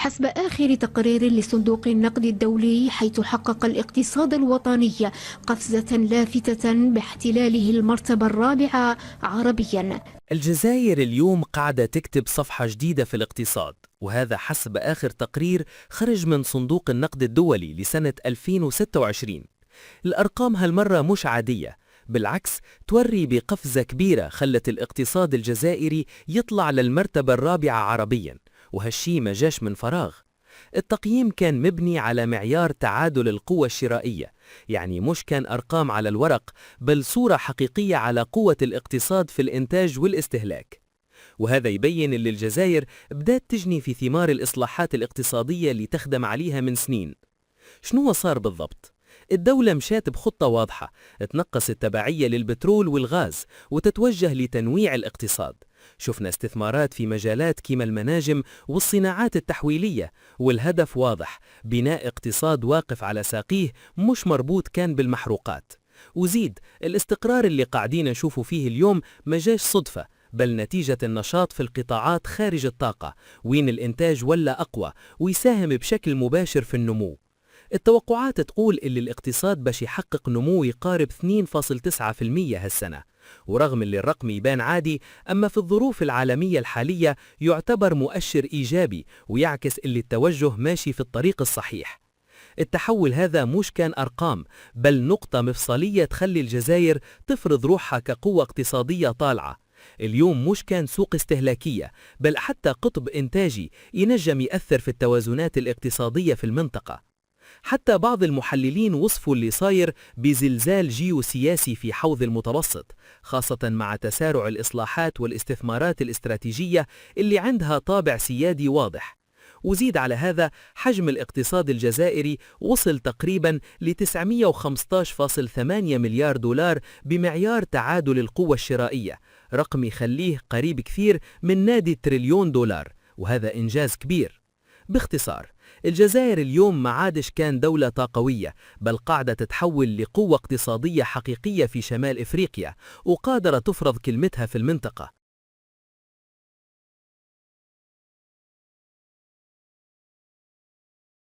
حسب آخر تقرير لصندوق النقد الدولي، حيث حقق الاقتصاد الوطني قفزة لافتة باحتلاله المرتبة الرابعة عربيا. الجزائر اليوم قاعدة تكتب صفحة جديدة في الاقتصاد، وهذا حسب آخر تقرير خرج من صندوق النقد الدولي لسنة 2026. الأرقام هالمرة مش عادية، بالعكس توري بقفزة كبيرة خلت الاقتصاد الجزائري يطلع للمرتبة الرابعة عربيا، وهالشي ما جاش من فراغ. التقييم كان مبني على معيار تعادل القوة الشرائية، يعني مش كان أرقام على الورق، بل صورة حقيقية على قوة الاقتصاد في الإنتاج والاستهلاك. وهذا يبين اللي الجزائر بدأت تجني في ثمار الإصلاحات الاقتصادية اللي تخدم عليها من سنين. شنو صار بالضبط؟ الدولة مشات بخطة واضحة، تنقص التبعية للبترول والغاز وتتوجه لتنويع الاقتصاد. شفنا استثمارات في مجالات كيما المناجم والصناعات التحويلية، والهدف واضح: بناء اقتصاد واقف على ساقيه، مش مربوط كان بالمحروقات. وزيد الاستقرار اللي قاعدين نشوفه فيه اليوم ما جاش صدفة، بل نتيجة النشاط في القطاعات خارج الطاقة، وين الإنتاج ولا أقوى ويساهم بشكل مباشر في النمو. التوقعات تقول إن الاقتصاد باش يحقق نمو يقارب 2.9% هالسنة، ورغم اللي الرقم يبان عادي، أما في الظروف العالمية الحالية يعتبر مؤشر إيجابي ويعكس اللي التوجه ماشي في الطريق الصحيح. التحول هذا مش كان أرقام، بل نقطة مفصلية تخلي الجزائر تفرض روحها كقوة اقتصادية طالعة. اليوم مش كان سوق استهلاكية، بل حتى قطب إنتاجي ينجم يأثر في التوازنات الاقتصادية في المنطقة. حتى بعض المحللين وصفوا اللي صاير بزلزال جيوسياسي في حوض المتوسط، خاصة مع تسارع الإصلاحات والاستثمارات الاستراتيجية اللي عندها طابع سيادي واضح. وزيد على هذا حجم الاقتصاد الجزائري وصل تقريبا ل 915.8 مليار دولار بمعيار تعادل القوة الشرائية، رقم يخليه قريب كثير من نادي تريليون دولار، وهذا إنجاز كبير. باختصار، الجزائر اليوم ما عادش كان دولة طاقوية، بل قاعدة تتحول لقوة اقتصادية حقيقية في شمال إفريقيا، وقادرة تفرض كلمتها في المنطقة.